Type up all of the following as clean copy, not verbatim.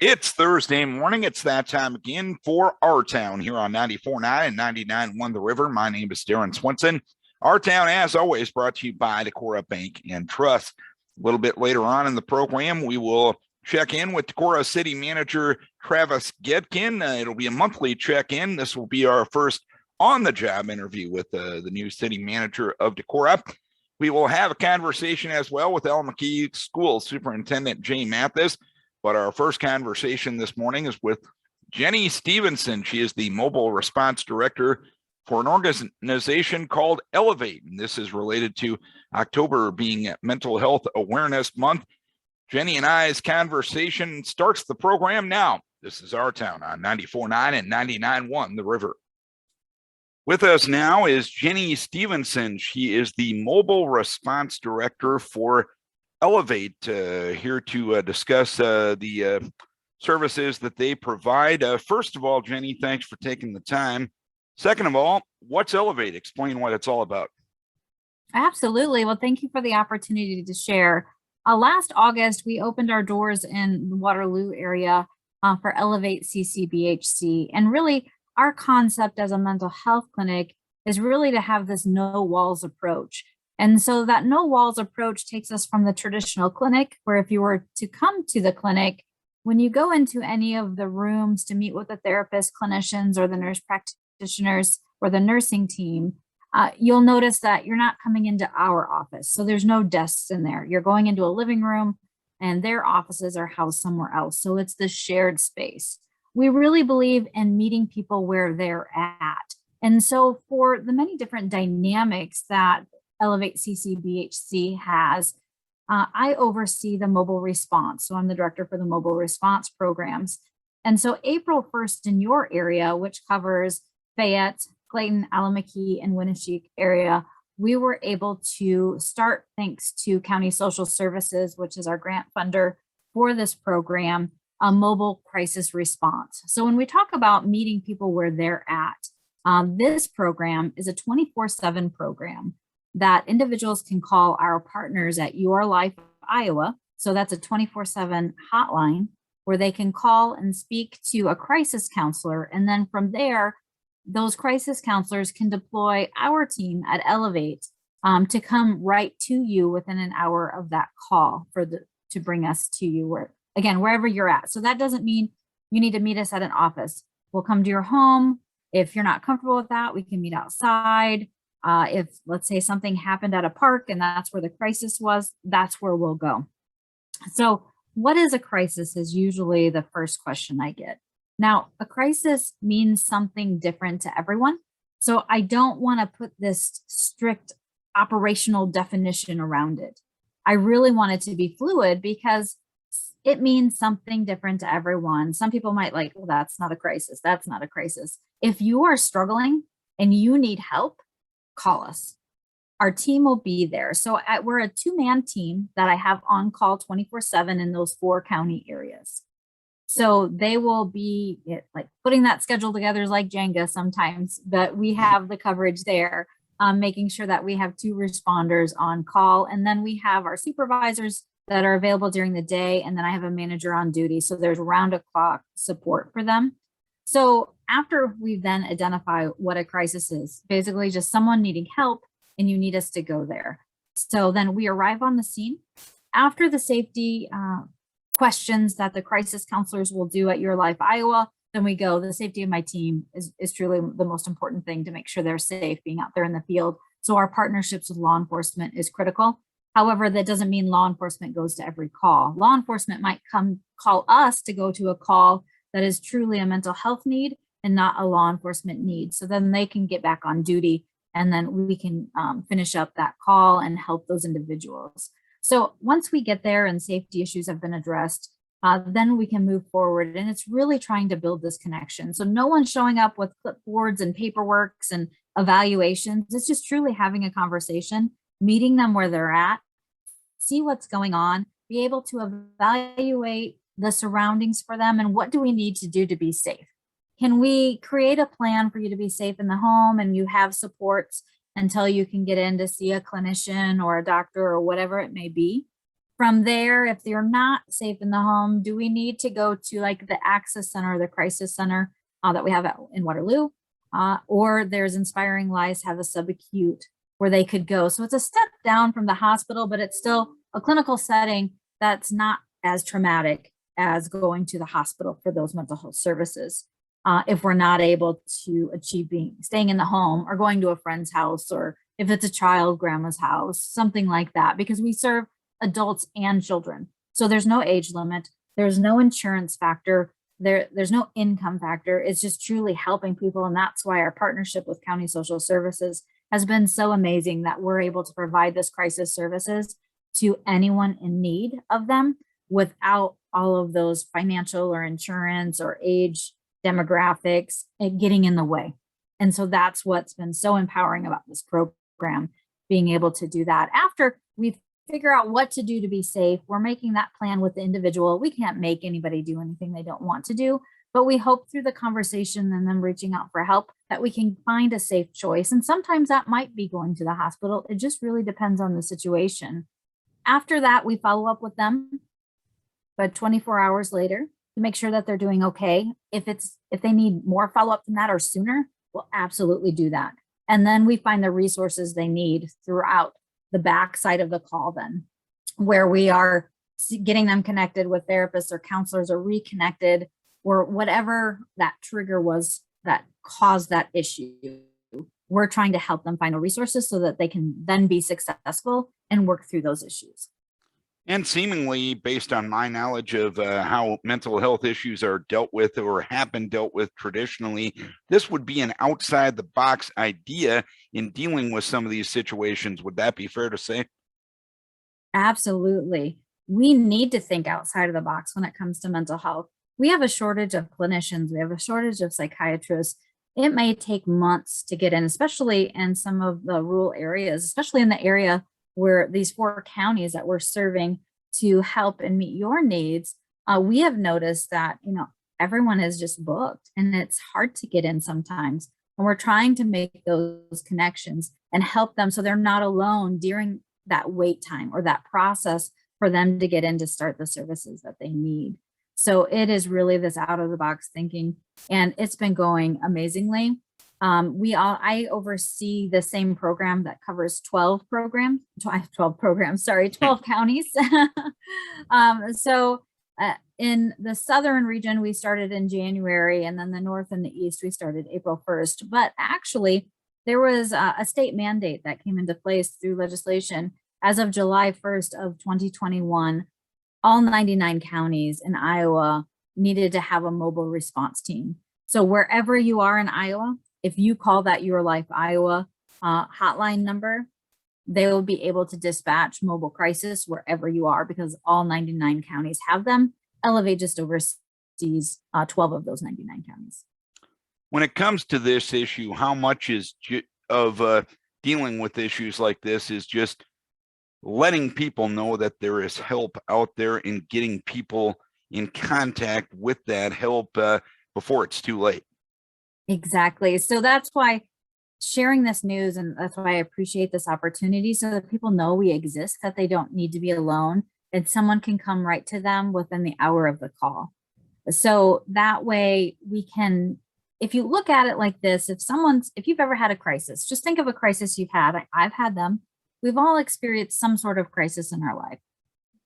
It's Thursday morning. It's that time again for Our Town here on 94.9 and 99.1 The River. My name is Darren Swinson. Our Town, as always, brought to you by Decorah Bank and Trust. A little bit later on in the program, we will check in with Decorah City Manager Travis Goedken. It'll be a monthly check-in. This will be our first on-the-job interview with the new city manager of Decorah. We will have a conversation as well with Allamakee School Superintendent Jay Mathis. But our first conversation this morning is with Jenni Stevenson. She is the Mobile Response Director for an organization called Elevate. And this is related to October being Mental Health Awareness Month. Jenni and I's conversation starts the program now. This is Our Town on 94.9 and 99.1 The River. With us now is Jenni Stevenson. She is the Mobile Response Director for Elevate, here to discuss the services that they provide. First of all, Jenni, thanks for taking the time. Second of all, what's Elevate? Explain what it's all about. Absolutely. Well, thank you for the opportunity to share. Last August, we opened our doors in the Waterloo area for Elevate CCBHC. And really, our concept as a mental health clinic is really to have this no walls approach. And so that no walls approach takes us from the traditional clinic, where if you were to come to the clinic, when you go into any of the rooms to meet with the therapist, clinicians, or the nurse practitioners, or the nursing team, you'll notice that you're not coming into our office. So there's no desks in there. You're going into a living room and their offices are housed somewhere else. So it's the shared space. We really believe in meeting people where they're at. And so for the many different dynamics that Elevate CCBHC has, I oversee the mobile response. So I'm the director for the mobile response programs. And so April 1st in your area, which covers Fayette, Clayton, Allamakee, and Winneshiek area, we were able to start, thanks to County Social Services, which is our grant funder for this program, a mobile crisis response. So when we talk about meeting people where they're at, this program is a 24/7 program that individuals can call our partners at Your Life Iowa. So that's a 24/7 hotline where they can call and speak to a crisis counselor. And then from there, those crisis counselors can deploy our team at Elevate to come right to you within an hour of that call to bring us to you, wherever you're at. So that doesn't mean you need to meet us at an office. We'll come to your home. If you're not comfortable with that, we can meet outside. If, let's say, something happened at a park and that's where the crisis was, that's where we'll go. So what is a crisis is usually the first question I get. Now, a crisis means something different to everyone. So I don't want to put this strict operational definition around it. I really want it to be fluid because it means something different to everyone. Some people might like, well, that's not a crisis. That's not a crisis. If you are struggling and you need help, call us. Our team will be there. So we're a two-man team that I have on call 24/7 in those 4 county areas. So they will be like putting that schedule together is like Jenga sometimes, but we have the coverage there, making sure that we have 2 responders on call. And then we have our supervisors that are available during the day. And then I have a manager on duty. So there's round-the-clock support for them. So after we then identify what a crisis is, basically just someone needing help and you need us to go there. So then we arrive on the scene. After the safety questions that the crisis counselors will do at Your Life Iowa, then we go, the safety of my team is truly the most important thing to make sure they're safe being out there in the field. So our partnerships with law enforcement is critical. However, that doesn't mean law enforcement goes to every call. Law enforcement might come call us to go to a call that is truly a mental health need and not a law enforcement need. So then they can get back on duty and then we can finish up that call and help those individuals. So once we get there and safety issues have been addressed, then we can move forward. And it's really trying to build this connection. So no one's showing up with clipboards and paperworks and evaluations. It's just truly having a conversation, meeting them where they're at, see what's going on, be able to evaluate the surroundings for them and what do we need to do to be safe. Can we create a plan for you to be safe in the home and you have supports until you can get in to see a clinician or a doctor or whatever it may be? From there, if you're not safe in the home, do we need to go to like the Access Center or the Crisis Center that we have in Waterloo? Or there's Inspiring Lives have a subacute where they could go. So it's a step down from the hospital, but it's still a clinical setting that's not as traumatic as going to the hospital for those mental health services. If we're not able to achieve staying in the home or going to a friend's house, or if it's a child, grandma's house, something like that, because we serve adults and children. So there's no age limit. There's no insurance factor. There's no income factor. It's just truly helping people. And that's why our partnership with County Social Services has been so amazing, that we're able to provide this crisis services to anyone in need of them without all of those financial or insurance or age demographics getting in the way. And so that's what's been so empowering about this program, being able to do that. After we figure out what to do to be safe, we're making that plan with the individual. We can't make anybody do anything they don't want to do, but we hope through the conversation and them reaching out for help that we can find a safe choice. And sometimes that might be going to the hospital. It just really depends on the situation. After that, we follow up with them, but 24 hours later to make sure that they're doing okay. If they need more follow-up than that or sooner, we'll absolutely do that. And then we find the resources they need throughout the backside of the call, then, where we are getting them connected with therapists or counselors or reconnected, or whatever that trigger was that caused that issue. We're trying to help them find the resources so that they can then be successful and work through those issues. And seemingly, based on my knowledge of how mental health issues are dealt with or have been dealt with traditionally, this would be an outside the box idea in dealing with some of these situations. Would that be fair to say? Absolutely. We need to think outside of the box when it comes to mental health. We have a shortage of clinicians. We have a shortage of psychiatrists. It may take months to get in, especially in some of the rural areas, especially in the area where these 4 counties that we're serving to help and meet your needs. We have noticed that, everyone is just booked and it's hard to get in sometimes. And we're trying to make those connections and help them so they're not alone during that wait time or that process for them to get in to start the services that they need. So it is really this out of the box thinking, and it's been going amazingly. I oversee the same program that covers 12 counties. In the southern region, we started in January, and then the north and the east, we started April 1st. But actually, there was a state mandate that came into place through legislation as of July 1st of 2021. All 99 counties in Iowa needed to have a mobile response team. So wherever you are in Iowa, if you call that Your Life Iowa hotline number, they will be able to dispatch mobile crisis wherever you are, because all 99 counties have them. Elevate just oversees 12 of those 99 counties. When it comes to this issue, how much is of dealing with issues like this is just letting people know that there is help out there and getting people in contact with that help before it's too late? Exactly. So that's why sharing this news, and that's why I appreciate this opportunity, so that people know we exist, that they don't need to be alone, and someone can come right to them within the hour of the call. So that way we can, if you look at it like this, if you've ever had a crisis, just think of a crisis you've had. I've had them. We've all experienced some sort of crisis in our life.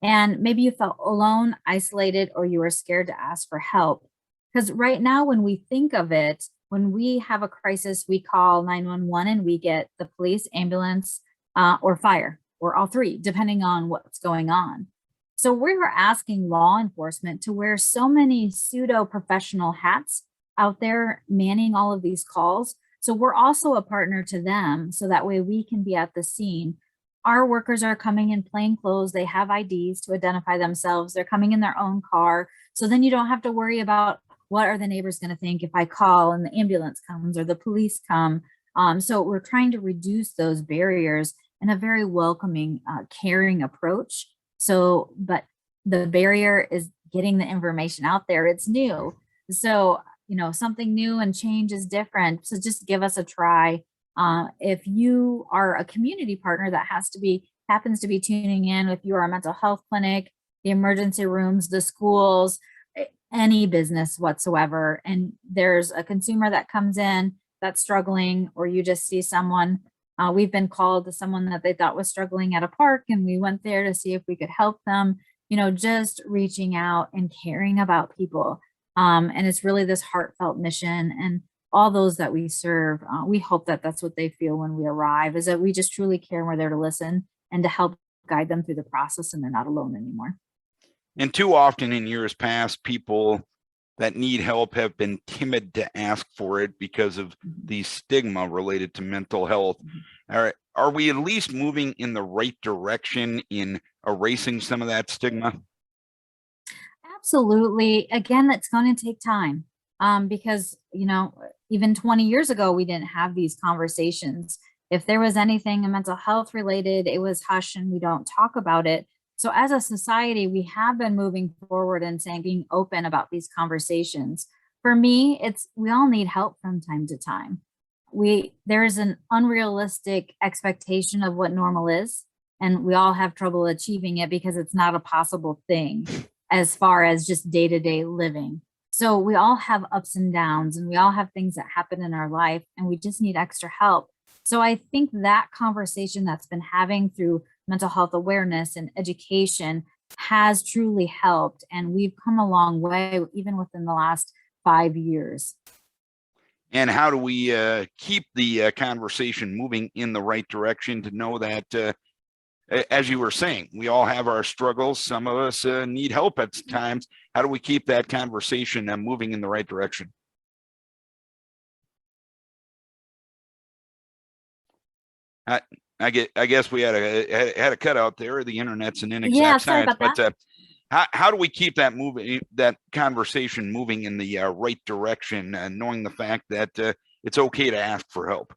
And maybe you felt alone, isolated, or you were scared to ask for help. Because right now, when we think of it, when we have a crisis, we call 911 and we get the police, ambulance, or fire, or all three, depending on what's going on. So we're asking law enforcement to wear so many pseudo professional hats out there manning all of these calls. So we're also a partner to them, so that way we can be at the scene. Our workers are coming in plain clothes. They have IDs to identify themselves. They're coming in their own car. So then you don't have to worry about what are the neighbors going to think if I call and the ambulance comes or the police come. So we're trying to reduce those barriers in a very welcoming, caring approach. So, but the barrier is getting the information out there. It's new. So, something new and change is different. So just give us a try. If you are a community partner, that has to be happens to be tuning in, if you are a mental health clinic, the emergency rooms, the schools, any business whatsoever, and there's a consumer that comes in that's struggling, or you just see someone, we've been called to someone that they thought was struggling at a park, and we went there to see if we could help them, just reaching out and caring about people. And it's really this heartfelt mission, and all those that we serve, we hope that that's what they feel when we arrive, is that we just truly care and we're there to listen and to help guide them through the process, and they're not alone anymore. And too often in years past, people that need help have been timid to ask for it because of the stigma related to mental health. Are we at least moving in the right direction in erasing some of that stigma? Absolutely. Again, it's going to take time, because, even 20 years ago, we didn't have these conversations. If there was anything mental health related, it was hush and we don't talk about it. So as a society, we have been moving forward and being open about these conversations. For me, we all need help from time to time. There is an unrealistic expectation of what normal is, and we all have trouble achieving it because it's not a possible thing as far as just day-to-day living. So we all have ups and downs, and we all have things that happen in our life, and we just need extra help. So I think that conversation that's been having through mental health awareness and education has truly helped. And we've come a long way, even within the last 5 years. And how do we keep the conversation moving in the right direction to know that, as you were saying, we all have our struggles. Some of us need help at times. How do we keep that conversation moving in the right direction? I guess we had a cutout there. The internet's an inexact science, but how do we keep that conversation moving in the right direction, knowing the fact that it's okay to ask for help?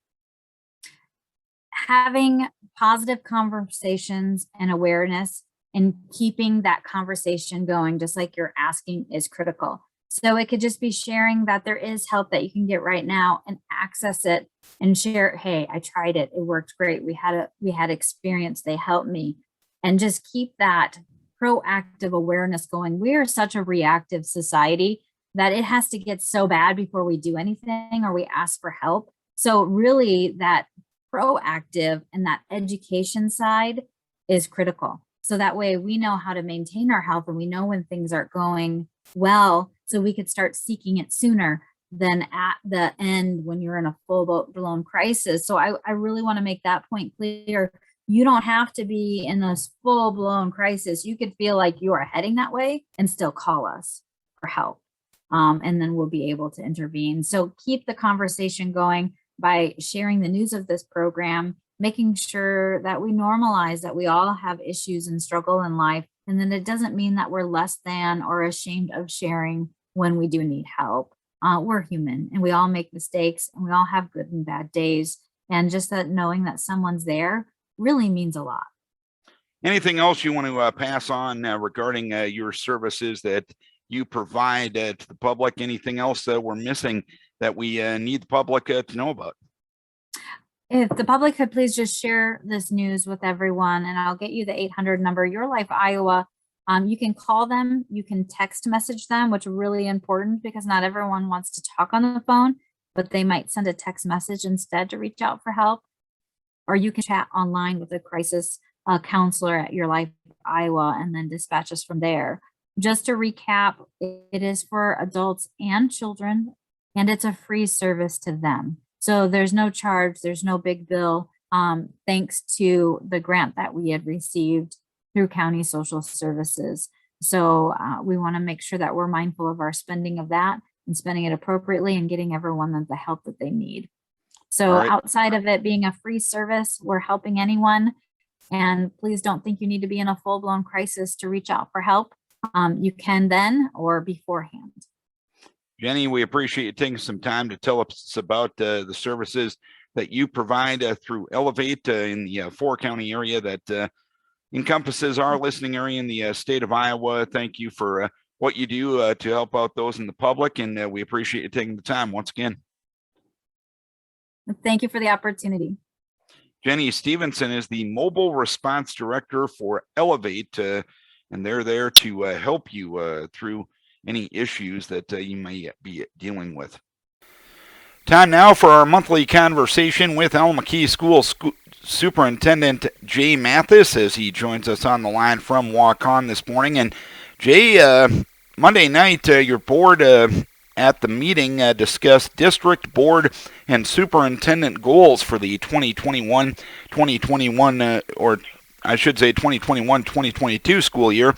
Having positive conversations and awareness, and keeping that conversation going, just like you're asking, is critical. So it could just be sharing that there is help that you can get right now and access it, and share, hey, I tried it. It worked great. We had experience. They helped me. And just keep that proactive awareness going. We are such a reactive society that it has to get so bad before we do anything or we ask for help. So really that proactive and that education side is critical. So that way we know how to maintain our health, and we know when things aren't going well, so we could start seeking it sooner than at the end when you're in a full-blown crisis. So I really want to make that point clear. You don't have to be in this full-blown crisis. You could feel like you are heading that way and still call us for help. And then we'll be able to intervene. So keep the conversation going by sharing the news of this program, making sure that we normalize that we all have issues and struggle in life. And then it doesn't mean that we're less than or ashamed of sharing when we do need help. We're human, and we all make mistakes, and we all have good and bad days. And just that knowing that someone's there really means a lot. Anything else you want to pass on regarding your services that you provide to the public? Anything else that we're missing that we need the public to know about? If the public could please just share this news with everyone, and I'll get you the 800 number, Your Life Iowa. You can call them, you can text message them, which is really important because not everyone wants to talk on the phone, but they might send a text message instead to reach out for help. Or you can chat online with a crisis counselor at Your Life Iowa and then dispatch us from there. Just to recap, it is for adults and children, and it's a free service to them. So there's no charge, there's no big bill, thanks to the grant that we had received through County Social Services. So we want to make sure that we're mindful of our spending of that and spending it appropriately and getting everyone the help that they need. So outside of it being a free service, we're helping anyone. And please don't think you need to be in a full-blown crisis to reach out for help. You can then or beforehand. Jenni, we appreciate you taking some time to tell us about the services that you provide through Elevate in the 4-county area that encompasses our listening area in the state of Iowa. Thank you for what you do to help out those in the public, and we appreciate you taking the time once again. Thank you for the opportunity. Jenni Stevenson is the Mobile Response Director for Elevate, and they're there to help you through any issues that you may be dealing with. Time now for our monthly conversation with Allamakee School Superintendent Jay Mathis as he joins us on the line from Waukon this morning. And Jay, Monday night, your board at the meeting discussed district, board, and superintendent goals for the 2021-2022 school year.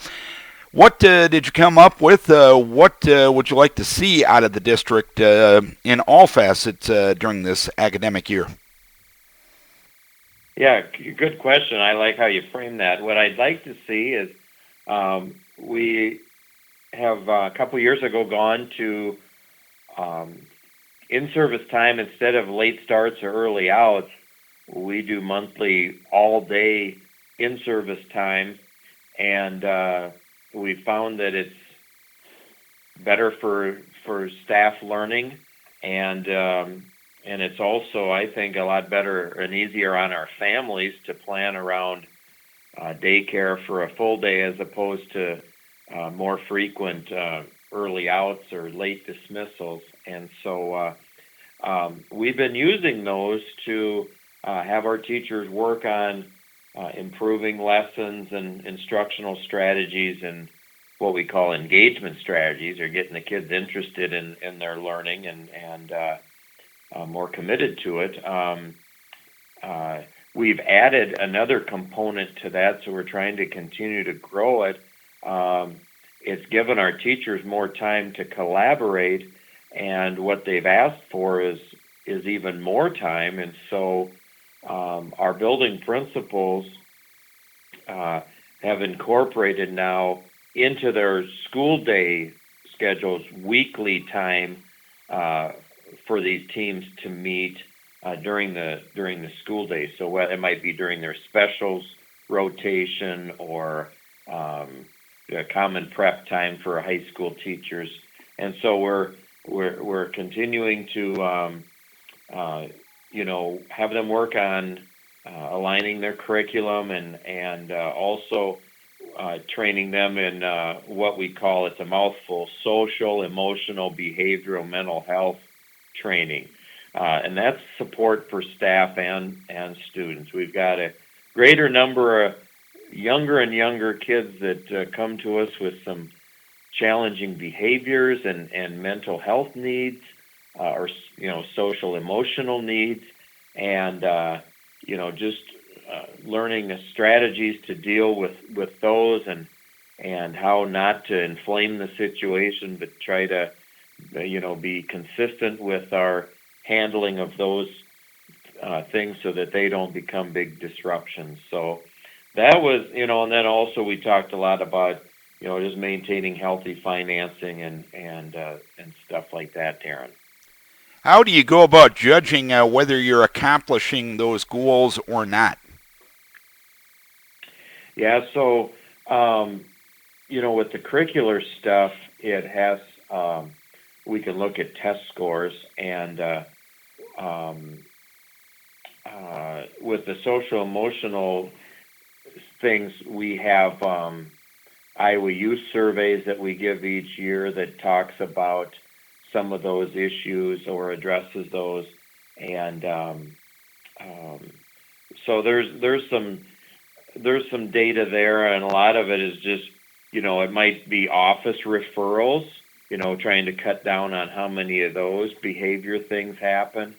What did you come up with? What would you like to see out of the district in all facets during this academic year? Yeah, good question. I like how you frame that. What I'd like to see is we have a couple years ago gone to in-service time instead of late starts or early outs. We do monthly all-day in-service time, and we found that it's better for staff learning, and it's also, I think, a lot better and easier on our families to plan around daycare for a full day as opposed to more frequent early outs or late dismissals. And so we've been using those to have our teachers work on improving lessons and instructional strategies and what we call engagement strategies, or getting the kids interested in their learning and more committed to it. We've added another component to that, so we're trying to continue to grow it. It's given our teachers more time to collaborate, and what they've asked for is even more time. And so our building principals have incorporated now into their school day schedules weekly time for these teams to meet during the school day. So it might be during their specials rotation or a common prep time for high school teachers. And so we're continuing to have them work on aligning their curriculum and also training them in what we call, it's a mouthful, social, emotional, behavioral, mental health training. And that's support for staff and students. We've got a greater number of younger and younger kids that come to us with some challenging behaviors and mental health needs, or social emotional needs, and just learning strategies to deal with those and how not to inflame the situation, but try to be consistent with our handling of those things so that they don't become big disruptions. So that was, and then also we talked a lot about just maintaining healthy financing and stuff like that, Darren. How do you go about judging whether you're accomplishing those goals or not? Yeah, so, with the curricular stuff, it has, we can look at test scores, and with the social emotional things, we have Iowa Youth surveys that we give each year that talks about some of those issues or addresses those, and so there's some data there, and a lot of it is just it might be office referrals, trying to cut down on how many of those behavior things happen,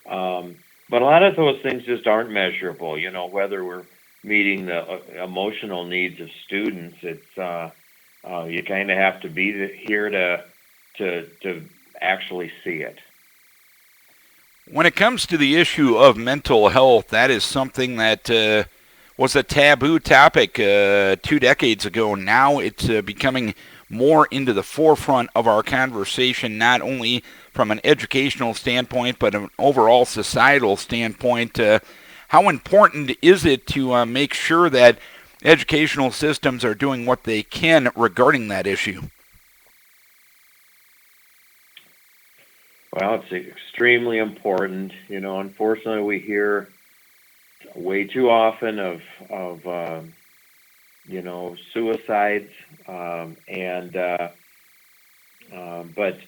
but a lot of those things just aren't measurable. Whether we're meeting the emotional needs of students, it's you kind of have to be here to actually see it. When it comes to the issue of mental health, that is something that was a taboo topic 2 decades ago. Now it's becoming more into the forefront of our conversation, not only from an educational standpoint, but an overall societal standpoint. How important is it to make sure that educational systems are doing what they can regarding that issue? Well, it's extremely important. Unfortunately, we hear way too often of suicides, but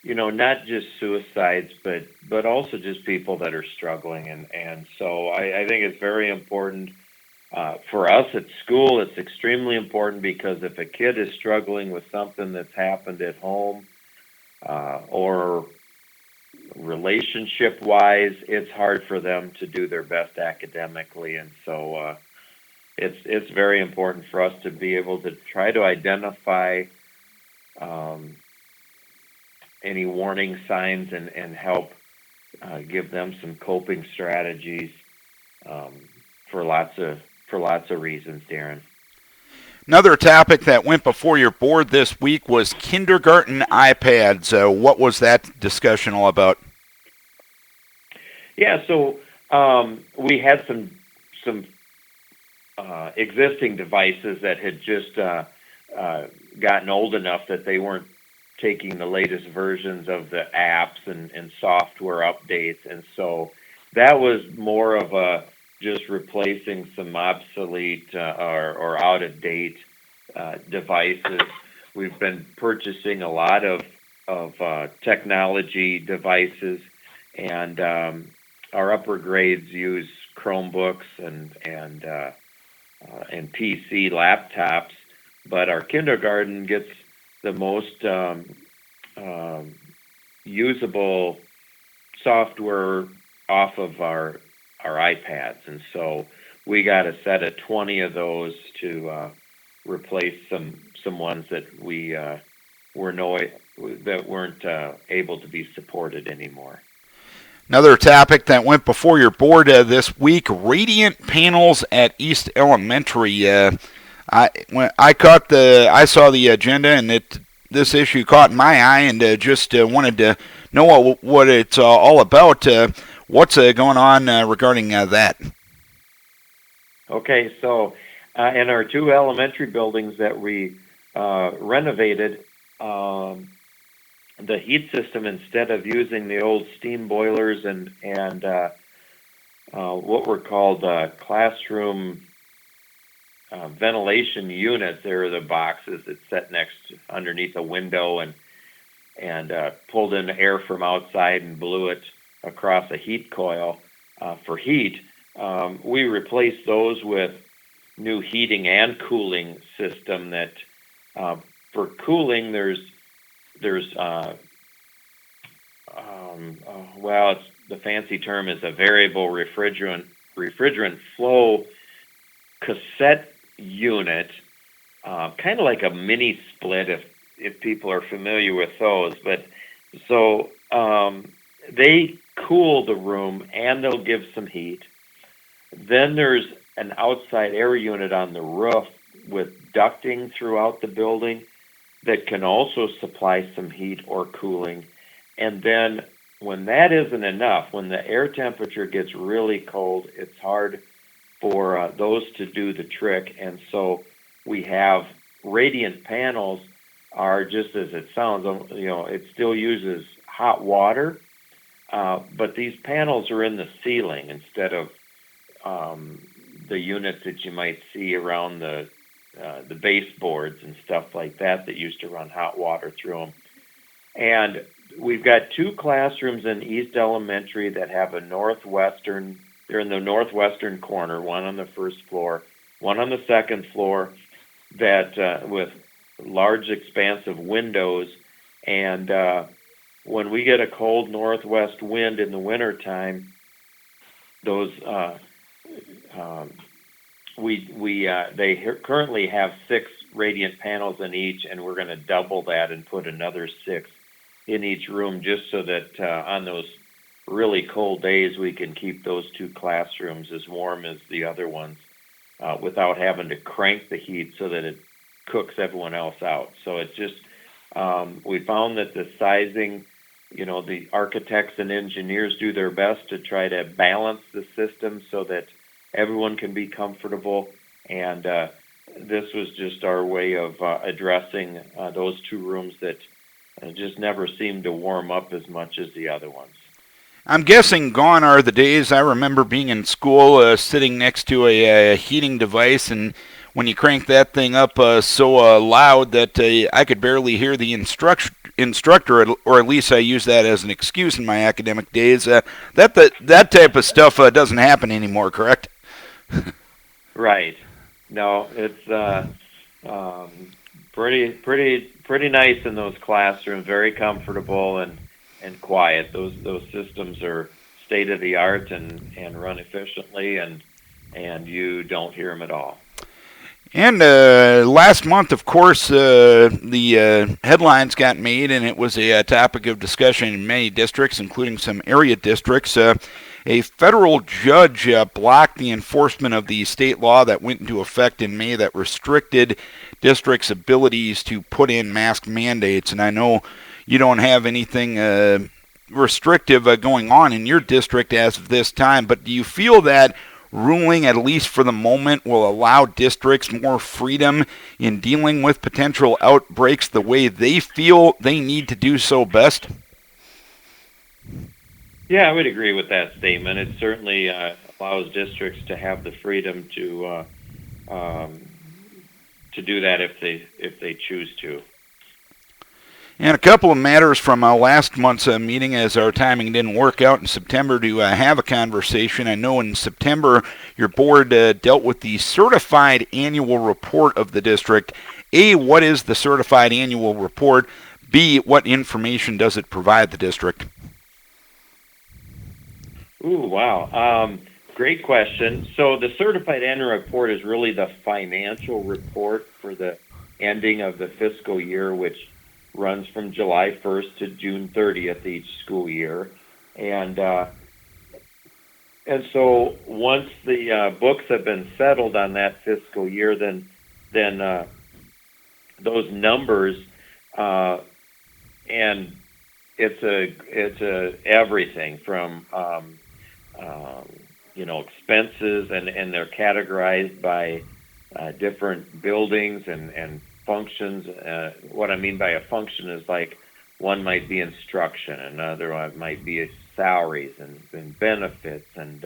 not just suicides, but also just people that are struggling, and so I think it's very important for us at school. It's extremely important because if a kid is struggling with something that's happened at home or relationship-wise, it's hard for them to do their best academically, and so it's very important for us to be able to try to identify any warning signs and help give them some coping strategies for lots of reasons, Darren. Another topic that went before your board this week was kindergarten iPads. What was that discussion all about? Yeah, so we had some existing devices that had just gotten old enough that they weren't taking the latest versions of the apps and software updates, and so that was more of a just replacing some obsolete or out-of-date devices. We've been purchasing a lot of technology devices, and our upper grades use Chromebooks and PC laptops, but our kindergarten gets the most usable software off of our iPads, and so we got a set of 20 of those to replace some ones that weren't able to be supported anymore. Another topic that went before your board this week: radiant panels at East Elementary. I saw the agenda, and this issue caught my eye, and just wanted to know what it's all about. What's going on regarding that? Okay, so in our two elementary buildings that we renovated, the heat system, instead of using the old steam boilers and what were called classroom ventilation units, there are the boxes that set underneath a window and pulled in air from outside and blew it across a heat coil for heat. We replaced those with new heating and cooling system that for cooling there's the fancy term is a variable refrigerant flow cassette unit, kind of like a mini split if people are familiar with those. But so they cool the room and they'll give some heat. Then there's an outside air unit on the roof with ducting throughout the building that can also supply some heat or cooling. And then when that isn't enough, when the air temperature gets really cold, it's hard for those to do the trick. And so we have radiant panels are just as it sounds, it still uses hot water, but these panels are in the ceiling instead of the units that you might see around the baseboards and stuff like that used to run hot water through them. And we've got two classrooms in East Elementary that have they're in the northwestern corner, one on the first floor, one on the second floor, that with large expansive windows. And when we get a cold northwest wind in the wintertime, those they currently have 6 radiant panels in each, and we're going to double that and put another 6 in each room, just so that on those really cold days we can keep those two classrooms as warm as the other ones without having to crank the heat so that it cooks everyone else out. So it's just we found that the sizing, the architects and engineers do their best to try to balance the system so that everyone can be comfortable, and this was just our way of addressing those two rooms that just never seemed to warm up as much as the other ones. I'm guessing gone are the days I remember being in school, sitting next to a heating device, and when you crank that thing up so loud that I could barely hear the instructor, or at least I use that as an excuse in my academic days. That type of stuff doesn't happen anymore, correct? Right. No, it's pretty nice in those classrooms. Very comfortable and quiet. Those systems are state of the art and run efficiently, and you don't hear them at all. And last month, of course, the headlines got made, and it was a topic of discussion in many districts, including some area districts. A federal judge blocked the enforcement of the state law that went into effect in May that restricted districts' abilities to put in mask mandates. And I know you don't have anything restrictive going on in your district as of this time, but do you feel that ruling, at least for the moment, will allow districts more freedom in dealing with potential outbreaks the way they feel they need to do so best? Yeah, I would agree with that statement. It certainly allows districts to have the freedom to do that if they choose to. And a couple of matters from last month's meeting, as our timing didn't work out in September to have a conversation. I know in September your board dealt with the certified annual report of the district. A, what is the certified annual report? B, what information does it provide the district? Ooh, wow. Great question. So the certified annual report is really the financial report for the ending of the fiscal year, which runs from July 1st to June 30th each school year. And so once the books have been settled on that fiscal year, then those numbers, and it's a everything from expenses, and they're categorized by different buildings and functions. What I mean by a function is like one might be instruction, another one might be salaries and benefits and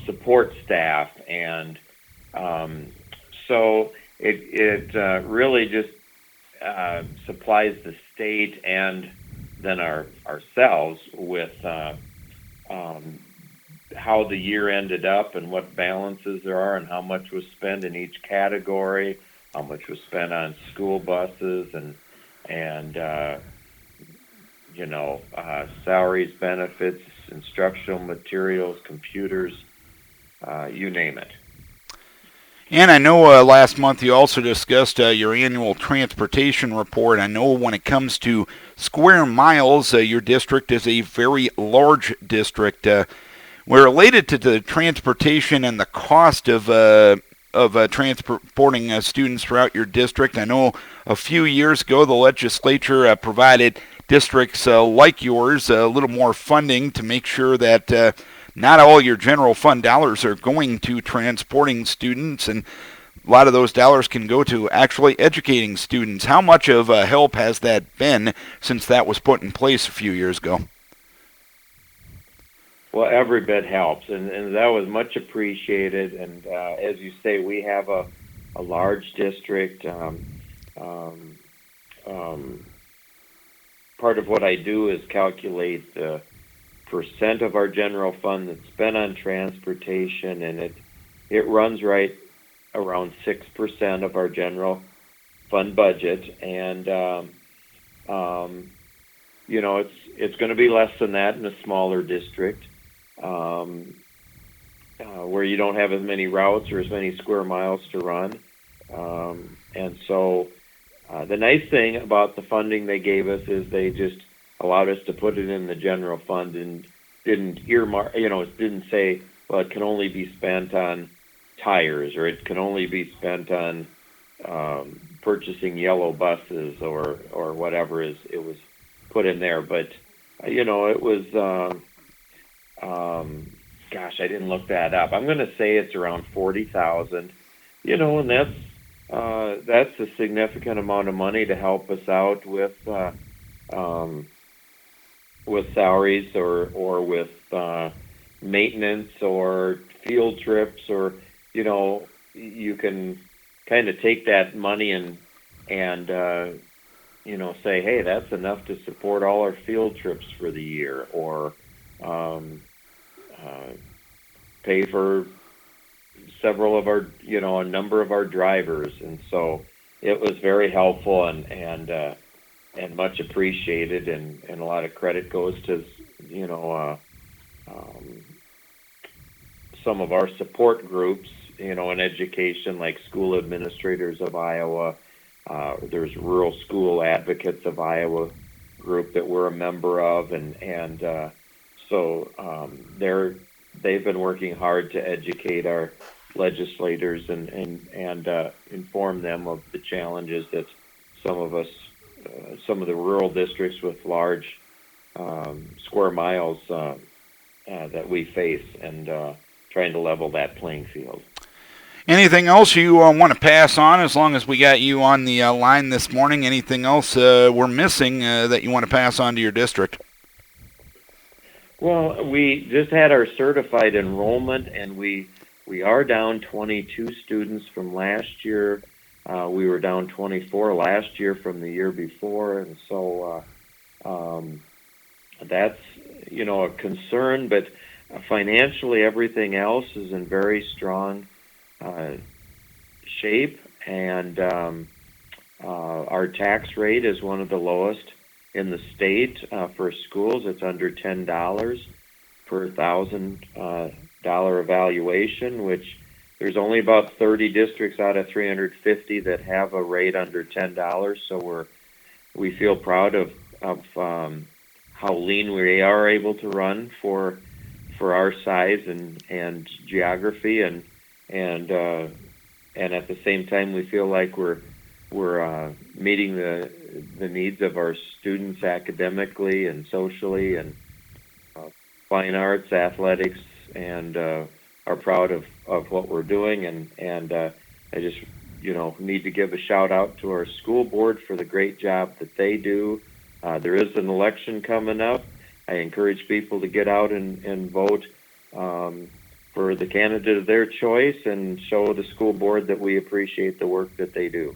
support staff, and so it really just supplies the state and then ourselves with how the year ended up and what balances there are and how much was spent in each category, how much was spent on school buses and salaries, benefits, instructional materials, computers, you name it. And I know last month you also discussed your annual transportation report. I know when it comes to square miles, your district is a very large district. We're related to the transportation and the cost of transporting students throughout your district. I know a few years ago the legislature provided districts like yours a little more funding to make sure that not all your general fund dollars are going to transporting students, and a lot of those dollars can go to actually educating students. How much of a help has that been since that was put in place a few years ago? Well, every bit helps, and that was much appreciated. And as you say, we have a large district. Part of what I do is calculate the percent of our general fund that's spent on transportation, and it runs right around 6% of our general fund budget. And it's going to be less than that in a smaller district, where you don't have as many routes or as many square miles to run. And so the nice thing about the funding they gave us is they just allowed us to put it in the general fund and didn't earmark, it didn't say, well, it can only be spent on tires, or it can only be spent on purchasing yellow buses or whatever it was put in there. But, it was, gosh, I didn't look that up. I'm going to say it's around 40,000, and that's a significant amount of money to help us out with with salaries or with maintenance or field trips, or you can kind of take that money and say, hey, that's enough to support all our field trips for the year, or pay for several of our, a number of our drivers. And so it was very helpful and much appreciated, and a lot of credit goes to, some of our support groups, in education, like School Administrators of Iowa. There's Rural School Advocates of Iowa group that we're a member of, and so they've been working hard to educate our legislators and inform them of the challenges that some of the rural districts with large square miles that we face, and trying to level that playing field. Anything else you want to pass on, as long as we got you on the line this morning? Anything else we're missing that you want to pass on to your district? Well, we just had our certified enrollment, and we are down 22 students from last year. We were down 24 last year from the year before, and so that's a concern. But financially, everything else is in very strong shape, and our tax rate is one of the lowest in the state for schools. It's under $10 per $1,000 evaluation, which there's only about 30 districts out of 350 that have a rate under $10. So we feel proud of how lean we are able to run for our size and geography, and at the same time we feel like we're meeting the needs of our students academically and socially, and fine arts, athletics, and are proud of what we're doing. And I just need to give a shout out to our school board for the great job that they do. There is an election coming up. I encourage people to get out and vote for the candidate of their choice, and show the school board that we appreciate the work that they do.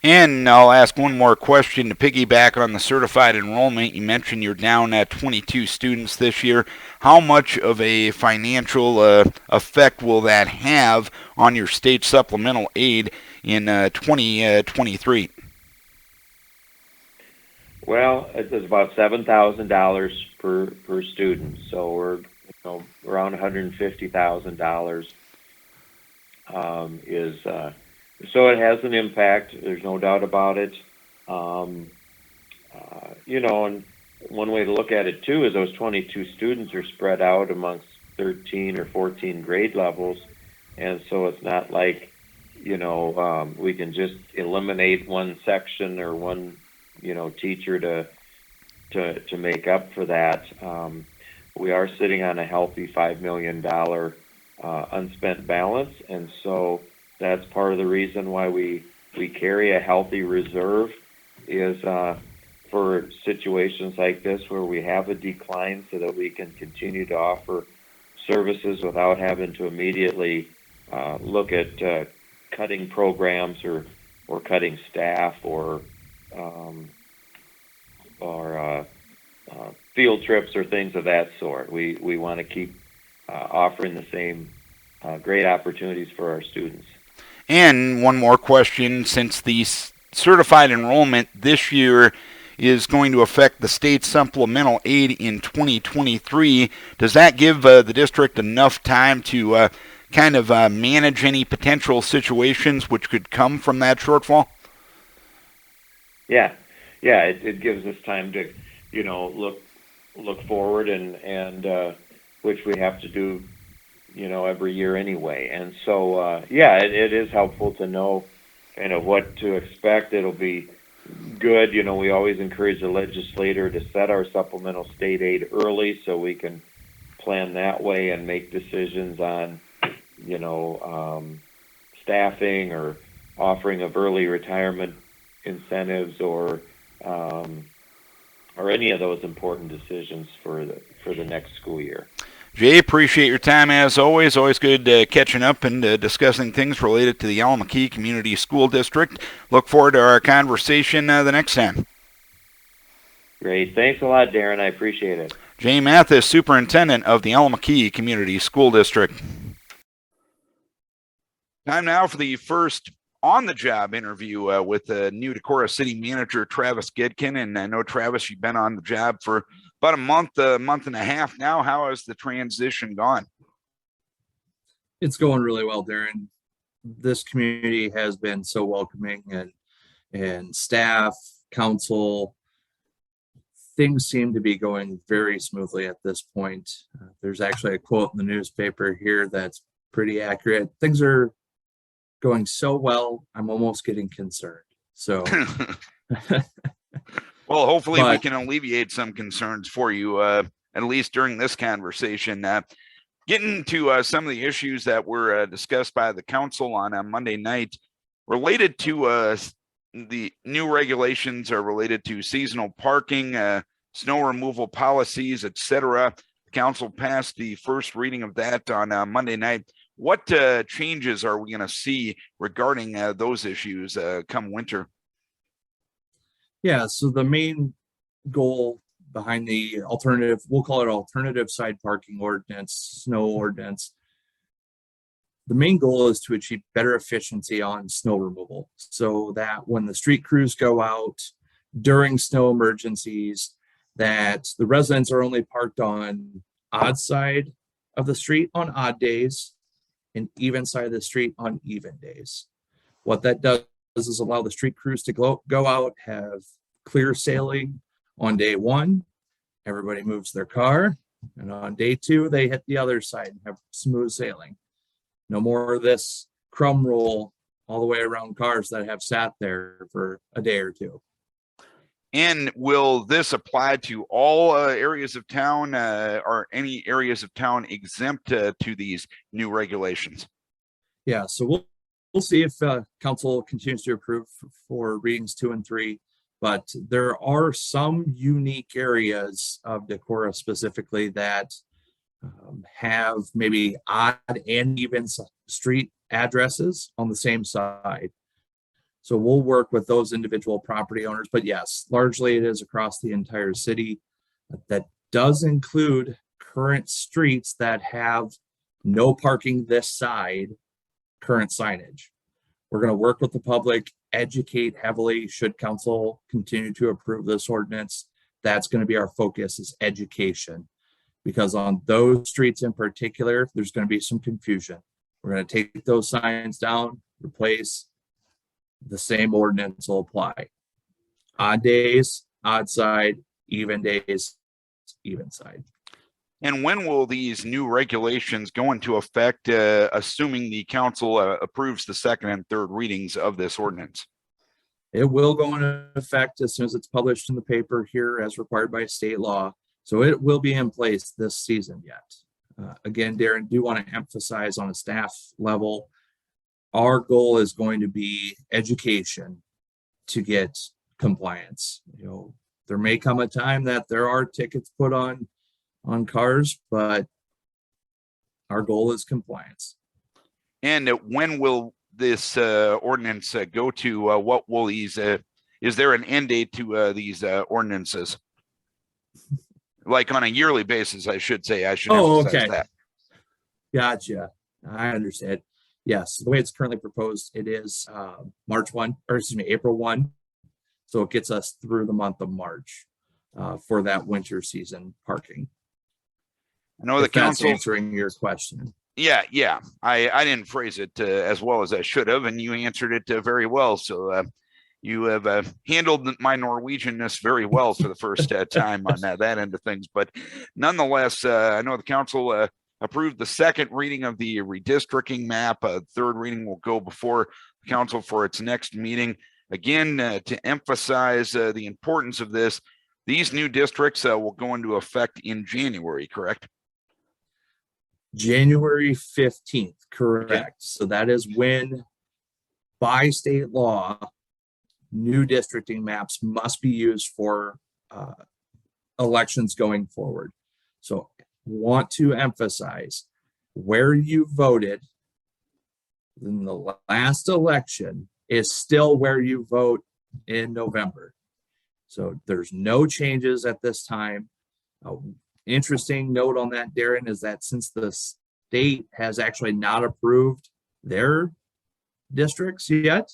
And I'll ask one more question to piggyback on the certified enrollment. You mentioned you're down at 22 students this year. How much of a financial effect will that have on your state supplemental aid in 2023? Well, it's about $7,000 per student, so we're around $150,000 so it has an impact. There's no doubt about it. And one way to look at it too is those 22 students are spread out amongst 13 or 14 grade levels, and so it's not like we can just eliminate one section or one teacher to make up for that. We are sitting on a healthy $5 million unspent balance, and so that's part of the reason why we carry a healthy reserve, is for situations like this where we have a decline, so that we can continue to offer services without having to immediately look at cutting programs or cutting staff or field trips or things of that sort. We want to keep offering the same great opportunities for our students. And one more question, since the certified enrollment this year is going to affect the state supplemental aid in 2023, does that give the district enough time to kind of manage any potential situations which could come from that shortfall? Yeah, it gives us time to look forward, and which we have to do every year anyway. And so it is helpful to know kind of what to expect. It'll be good. We always encourage the legislator to set our supplemental state aid early, so we can plan that way and make decisions on staffing or offering of early retirement incentives, or or any of those important decisions for the next school year. Jay, appreciate your time as always. Always good catching up and discussing things related to the Allamakee Community School District. Look forward to our conversation the next time. Great. Thanks a lot, Darren. I appreciate it. Jay Mathis, Superintendent of the Allamakee Community School District. Time now for the first on-the-job interview with the new Decorah City Manager, Travis Goedken. And I know, Travis, you've been on the job for about a month and a half now. How has the transition gone? It's going really well, Darren. This community has been so welcoming, and staff, council, things seem to be going very smoothly at this point. There's actually a quote in the newspaper here that's pretty accurate. Things are going so well, I'm almost getting concerned. So well, hopefully we can alleviate some concerns for you, at least during this conversation. Getting to some of the issues that were discussed by the council on Monday night related to the new regulations are related to seasonal parking, snow removal policies, etc. The council passed the first reading of that on Monday night. What changes are we going to see regarding those issues come winter? Yeah, so the main goal behind the alternative, we'll call it alternative side parking ordinance, snow ordinance. The main goal is to achieve better efficiency on snow removal so that when the street crews go out during snow emergencies, that the residents are only parked on odd side of the street on odd days and even side of the street on even days. What that does is allow the street crews to go out, have clear sailing on day one. Everybody moves their car, and on day two, they hit the other side and have smooth sailing. No more of this crumb roll all the way around cars that have sat there for a day or two. And will this apply to all areas of town? Are any areas of town exempt to these new regulations? Yeah, so we'll see if council continues to approve for readings 2 and 3. But there are some unique areas of Decorah specifically that have maybe odd and even street addresses on the same side. So we'll work with those individual property owners. But yes, largely it is across the entire city. That does include current streets that have no parking this side current signage. We're going to work with the public, educate heavily. Should council continue to approve this ordinance, that's going to be our focus, is education, because on those streets in particular, there's going to be some confusion. We're going to take those signs down, replace. The same ordinance will apply. Odd days, odd side, even days, even side. And when will these new regulations go into effect, assuming the council approves the second and third readings of this ordinance? It will go into effect as soon as it's published in the paper here as required by state law. So it will be in place this season yet. Again, Darren, do want to emphasize on a staff level, our goal is going to be education to get compliance. You know, there may come a time that there are tickets put on cars, but our goal is compliance. And when will this ordinance go to? What will these? Is there an end date to these ordinances? Like on a yearly basis, I should say. I should emphasize that. Gotcha. I understand. Yes, the way it's currently proposed, it is April 1. So it gets us through the month of March for that winter season parking. I know the council answering your question. Yeah. I didn't phrase it as well as I should have, and you answered it very well. So you have handled my Norwegianness very well for the first time on that end of things. But nonetheless, I know the council approved the second reading of the redistricting map. Third reading will go before the council for its next meeting. Again, to emphasize the importance of this, these new districts will go into effect in January, correct? January 15th, correct. Okay. So that is when, by state law, new districting maps must be used for elections going forward. So want to emphasize where you voted in the last election is still where you vote in November. So there's no changes at this time. Interesting note on that, Darren, is that since the state has actually not approved their districts yet,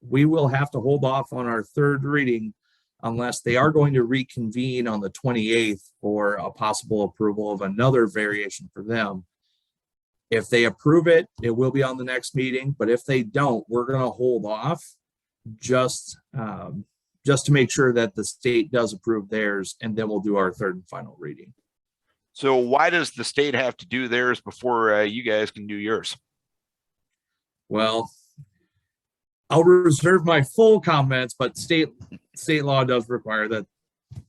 we will have to hold off on our third reading unless they are going to reconvene on the 28th for a possible approval of another variation for them. If they approve it, it will be on the next meeting, but if they don't, we're going to hold off just to make sure that the state does approve theirs, and then we'll do our third and final reading. So why does the state have to do theirs before you guys can do yours? Well, I'll reserve my full comments, but state law does require that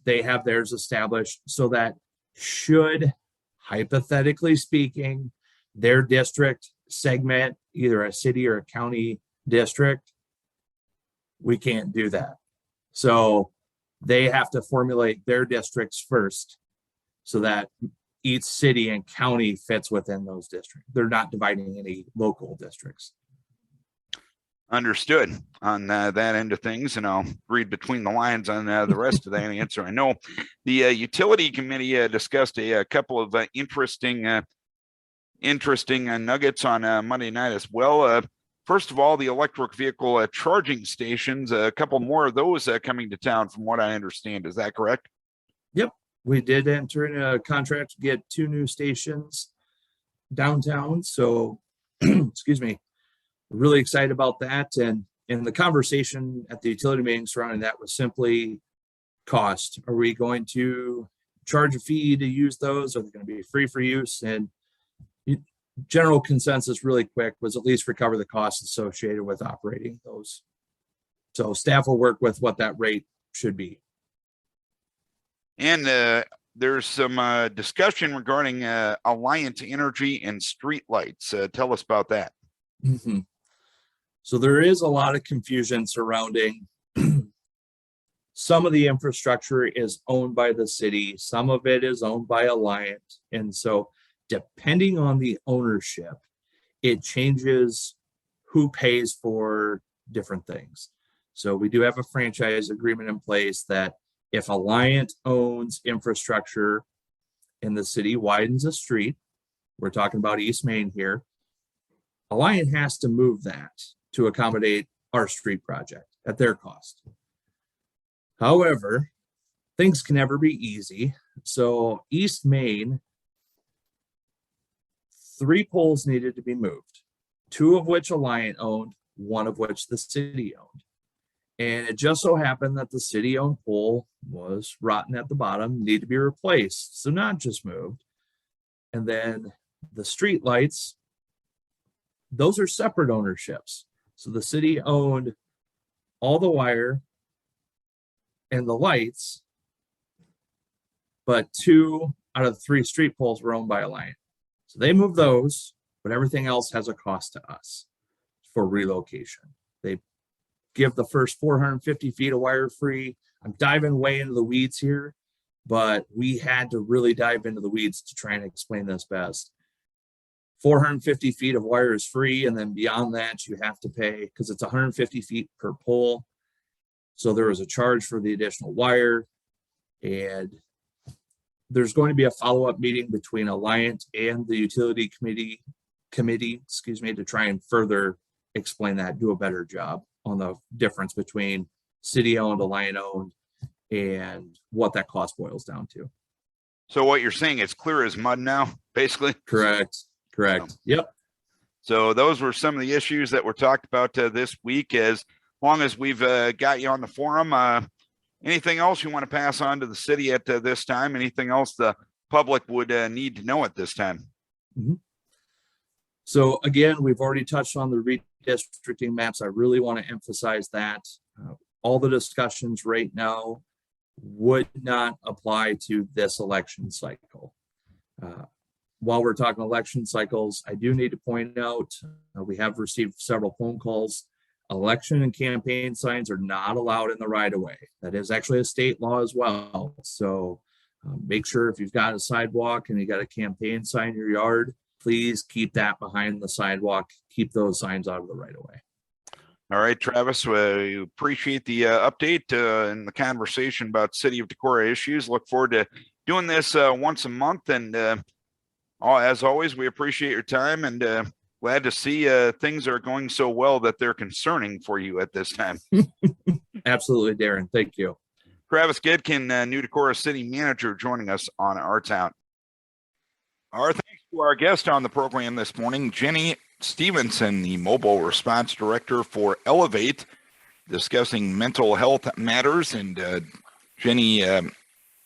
they have theirs established so that should, hypothetically speaking, their district segment either a city or a county district, we can't do that. So they have to formulate their districts first so that each city and county fits within those districts. They're not dividing any local districts. Understood on that end of things, and I'll read between the lines on the rest of that answer. I know the utility committee discussed a couple of interesting nuggets on Monday night as well. First of all, the electric vehicle charging stations, a couple more of those coming to town from what I understand. Is that correct? Yep. We did enter in a contract to get 2 new stations downtown. So, excuse me, really excited about that. And the conversation at the utility meeting surrounding that was simply cost. Are we going to charge a fee to use those? Are they going to be free for use? And general consensus really quick was at least recover the costs associated with operating those. So staff will work with what that rate should be. And there's some discussion regarding Alliant Energy and streetlights. Tell us about that. Mm-hmm. So there is a lot of confusion surrounding some of the infrastructure is owned by the city, some of it is owned by Alliant. And so depending on the ownership, it changes who pays for different things. So we do have a franchise agreement in place that if Alliant owns infrastructure and the city widens a street, we're talking about East Main here, Alliant has to move that to accommodate our street project at their cost. However, things can never be easy. So East Main, 3 poles needed to be moved, 2 of which Alliant owned, 1 of which the city owned. And it just so happened that the city-owned pole was rotten at the bottom, needed to be replaced, so not just moved. And then the street lights, those are separate ownerships. So the city owned all the wire and the lights, but 2 out of the 3 street poles were owned by Alliant. So they moved those, but everything else has a cost to us for relocation. They give the first 450 feet of wire free. I'm diving way into the weeds here, but we had to really dive into the weeds to try and explain this best. 450 feet of wire is free, and then beyond that, you have to pay because it's 150 feet per pole. So there was a charge for the additional wire, and there's going to be a follow-up meeting between Alliant and the utility committee, to try and further explain that, do a better job on the difference between city-owned, Alliant-owned, and what that cost boils down to. So what you're saying, it's clear as mud now, basically? Correct. Yep. So those were some of the issues that were talked about this week. As long as we've got you on the forum, anything else you want to pass on to the city at this time? Anything else the public would need to know at this time? Mm-hmm. So again, we've already touched on the redistricting maps. I really want to emphasize that all the discussions right now would not apply to this election cycle. While we're talking election cycles, I do need to point out we have received several phone calls election and campaign signs are not allowed in the right of way. That is actually a state law as well. So make sure if you've got a sidewalk and you got a campaign sign in your yard, please keep that behind the sidewalk. Keep those signs out of the right of way. All right, Travis, we appreciate the update and the conversation about City of Decorah issues. Look forward to doing this once a month. And as always, we appreciate your time and glad to see things are going so well that they're concerning for you at this time. Absolutely, Darren. Thank you. Travis Goedken, new Decorah City Manager, joining us on Our Town. Our thanks to our guest on the program this morning, Jenni Stevenson, the Mobile Response Director for Elevate, discussing mental health matters. And Jenni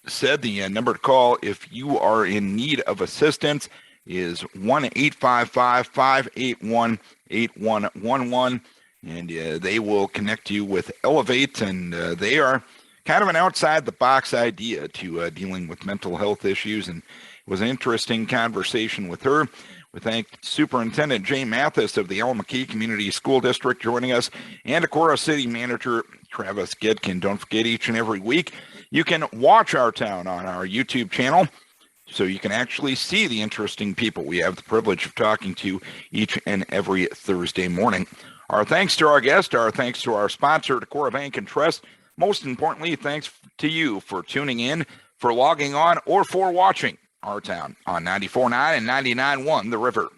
said the number to call if you are in need of assistance is 1-855-581-8111. And they will connect you with Elevate. And they are kind of an outside the box idea to dealing with mental health issues. And it was an interesting conversation with her. We thank Superintendent Jay Mathis of the Allamakee Community School District joining us, and Decorah City Manager Travis Goedken. Don't forget, each and every week, you can watch Our Town on our YouTube channel, so you can actually see the interesting people we have the privilege of talking to each and every Thursday morning. Our thanks to our guest, our thanks to our sponsor, Decorah Bank and Trust. Most importantly, thanks to you for tuning in, for logging on, or for watching Our Town on 94.9 and 99.1 The River.